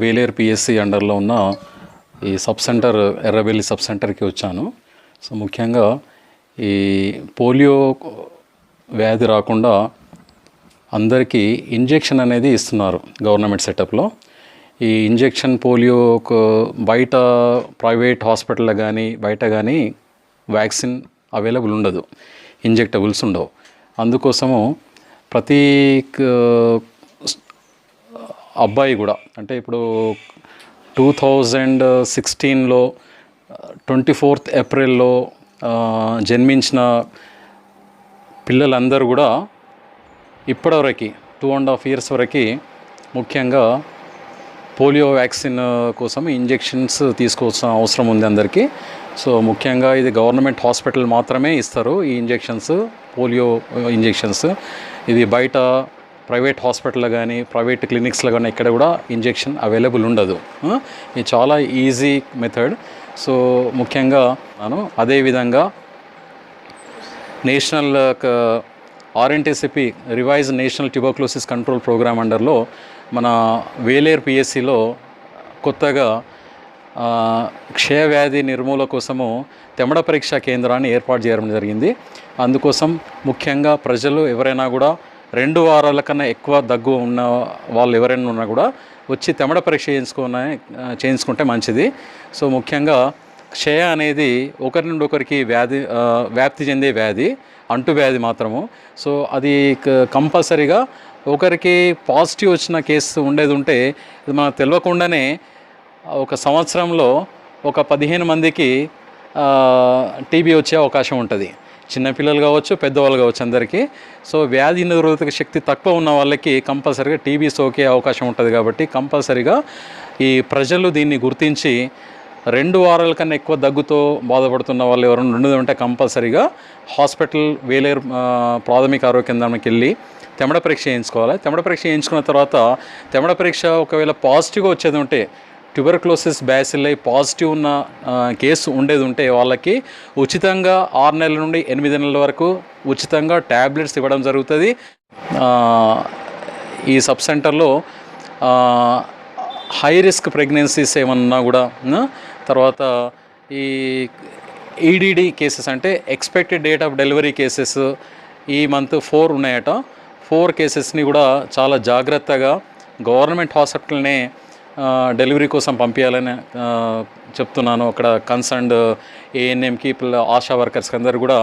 Veleru PSC అండర్లో ఉన్న ఈ sub centre Errabelli sub సెంటర్కి వచ్చాను. సో ముఖ్యంగా ఈ పోలియో వ్యాధి రాకుండా అందరికీ ఇంజెక్షన్ అనేది ఇస్తున్నారు గవర్నమెంట్ సెటప్లో. ఈ ఇంజెక్షన్ పోలియో బయట ప్రైవేట్ హాస్పిటల్లో కానీ బయట కానీ వ్యాక్సిన్ అవైలబుల్ ఉండదు, ఇంజెక్టబుల్స్ ఉండవు. అందుకోసము ప్రతి అబ్బాయి కూడా అంటే ఇప్పుడు 2016లో 24th ఏప్రిల్లో జన్మించిన పిల్లలందరూ కూడా ఇప్పటివరకు 2.5 years వరకు ముఖ్యంగా పోలియో వ్యాక్సిన్ కోసం ఇంజెక్షన్స్ తీసుకోవాల్సిన అవసరం ఉంది అందరికీ. సో ముఖ్యంగా ఇది గవర్నమెంట్ హాస్పిటల్ మాత్రమే ఇస్తారు ఈ ఇంజెక్షన్స్, పోలియో ఇంజెక్షన్స్. ఇది బయట ప్రైవేట్ హాస్పిటల్లో కానీ ప్రైవేట్ క్లినిక్స్లో కానీ ఇక్కడ కూడా ఇంజెక్షన్ అవైలబుల్ ఉండదు. ఇది చాలా ఈజీ మెథడ్. సో ముఖ్యంగా అదేవిధంగా national RNTCP revise national tuberculosis control programme అండర్లో మన వేలేరు పిఎస్సిలో కొత్తగా క్షయవ్యాధి నిర్మూలన కోసము తెమడ పరీక్షా కేంద్రాన్ని ఏర్పాటు చేయడం జరిగింది. అందుకోసం ముఖ్యంగా ప్రజలు ఎవరైనా కూడా 2 వారాల కన్నా ఎక్కువ దగ్గు ఉన్న వాళ్ళు ఎవరైనా ఉన్నా కూడా వచ్చి తెమడ పరీక్ష చేయించుకుంటే మంచిది. సో ముఖ్యంగా క్షయ అనేది ఒకరి నుండి ఒకరికి వ్యాప్తి చెందే వ్యాధి, అంటువ్యాధి మాత్రము. సో అది కంపల్సరీగా ఒకరికి పాజిటివ్ వచ్చిన కేసు ఉండేది ఉంటే ఇది మనకు తెలియకుండానే ఒక సంవత్సరంలో ఒక 15 మందికి టీబీ వచ్చే అవకాశం ఉంటుంది. చిన్నపిల్లలు కావచ్చు, పెద్దవాళ్ళు కావచ్చు, అందరికీ. సో వ్యాధి నిరోధక శక్తి తక్కువ ఉన్న వాళ్ళకి కంపల్సరీగా టీబీ సోకే అవకాశం ఉంటుంది. కాబట్టి కంపల్సరీగా ఈ ప్రజలు దీన్ని గుర్తించి 2 వారాల కన్నా ఎక్కువ దగ్గుతో బాధపడుతున్న వాళ్ళు ఎవరైనా ఉంటే కంపల్సరీగా హాస్పిటల్ వేలేరు ప్రాథమిక ఆరోగ్య కేంద్రానికి వెళ్ళి తెమడ పరీక్ష చేయించుకోవాలి. తెమడ పరీక్ష చేయించుకున్న తర్వాత తెమడ పరీక్ష ఒకవేళ పాజిటివ్గా వచ్చేది ఉంటే, ట్యూబర్క్లోసిస్ బ్యాసిల్లై పాజిటివ్ ఉన్న కేసు ఉండేది ఉంటే వాళ్ళకి ఉచితంగా 6 నెలల నుండి 8 నెలల వరకు ఉచితంగా ట్యాబ్లెట్స్ ఇవ్వడం జరుగుతుంది. ఈ సబ్ సెంటర్లో హై రిస్క్ ప్రెగ్నెన్సీస్ ఏమన్నా కూడా, తర్వాత ఈ ఈడీడీ కేసెస్ అంటే expected date of delivery cases ఈ మంత్ 4 ఉన్నాయట. 4 కేసెస్ని కూడా చాలా జాగ్రత్తగా గవర్నమెంట్ హాస్పిటల్నే డెలివరీ కోసం పంపించాలని చెప్తున్నాను. అక్కడ కన్సర్న్డ్ ఏఎన్ఎంకి ఆశా వర్కర్స్కి అందరు కూడా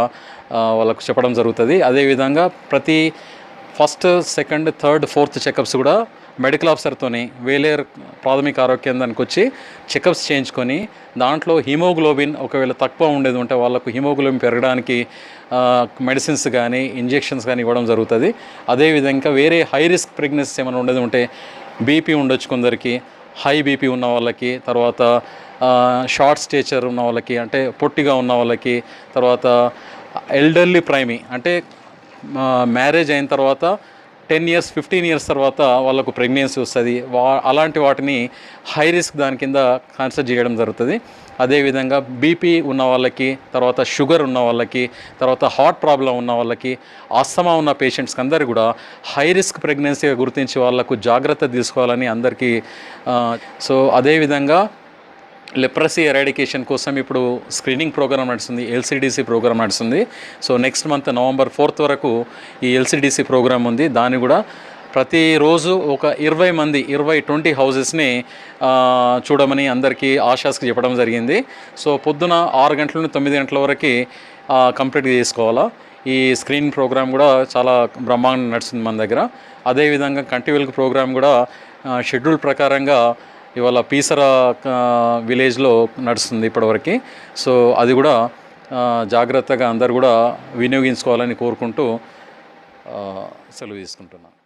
వాళ్ళకు చెప్పడం జరుగుతుంది. అదేవిధంగా ప్రతి 1st, 2nd, 3rd, 4th checkups కూడా మెడికల్ ఆఫీసర్తోని వేలేరు ప్రాథమిక ఆరోగ్య కేంద్రానికి వచ్చి చెకప్స్ చేయించుకొని దాంట్లో హిమోగ్లోబిన్ ఒకవేళ తక్కువ ఉండేది ఉంటే వాళ్ళకు హిమోగ్లోబిన్ పెరగడానికి మెడిసిన్స్ కానీ ఇంజెక్షన్స్ కానీ ఇవ్వడం జరుగుతుంది. అదేవిధంగా వేరే హై రిస్క్ ప్రెగ్నెన్సీస్ ఏమైనా ఉండేది ఉంటే బీపీ ఉండొచ్చు కొందరికి, హై బీపీ ఉన్న వాళ్ళకి, తర్వాత షార్ట్ స్టేచర్ ఉన్న వాళ్ళకి అంటే పొట్టిగా ఉన్న వాళ్ళకి, తర్వాత ఎల్డర్లీ ప్రైమీ అంటే మ్యారేజ్ అయిన తర్వాత 10 years 15 years తర్వాత వాళ్ళకు ప్రెగ్నెన్సీ వస్తుంది. అలాంటి వాటిని హై రిస్క్ దాని కింద కన్సిడర్ చేయడం జరుగుతుంది. అదేవిధంగా బీపీ ఉన్న వాళ్ళకి, తర్వాత షుగర్ ఉన్న వాళ్ళకి, తర్వాత హార్ట్ ప్రాబ్లం ఉన్న వాళ్ళకి, ఆస్తమా ఉన్న పేషెంట్స్కి అందరు కూడా హై రిస్క్ ప్రెగ్నెన్సీగా గుర్తించి వాళ్ళకు జాగ్రత్త తీసుకోవాలని అందరికీ. సో అదేవిధంగా లెప్రసీ ఎరాడికేషన్ కోసం ఇప్పుడు స్క్రీనింగ్ ప్రోగ్రామ్ నడుస్తుంది, ఎల్సిడిసి ప్రోగ్రామ్ నడుస్తుంది. So next month November 4th వరకు ఈ ఎల్సిడిసి ప్రోగ్రామ్ ఉంది. దాన్ని కూడా ప్రతిరోజు ఒక 20 హౌసెస్ని చూడమని అందరికీ ఆశాస్కి చెప్పడం జరిగింది. సో పొద్దున 6 గంటల నుండి 9 గంటల వరకు కంప్లీట్గా చేసుకోవాలా. ఈ స్క్రీనింగ్ ప్రోగ్రామ్ కూడా చాలా బ్రహ్మాండంగా నడుస్తుంది మన దగ్గర. అదేవిధంగా కంటి వెలుగు ప్రోగ్రామ్ కూడా షెడ్యూల్ ప్రకారంగా ఇవాళ పీసరా విలేజ్లో నడుస్తుంది ఇప్పటివరకు. సో అది కూడా జాగ్రత్తగా అందరు కూడా వినియోగించుకోవాలని కోరుకుంటూ సెలవు తీసుకుంటున్నాను.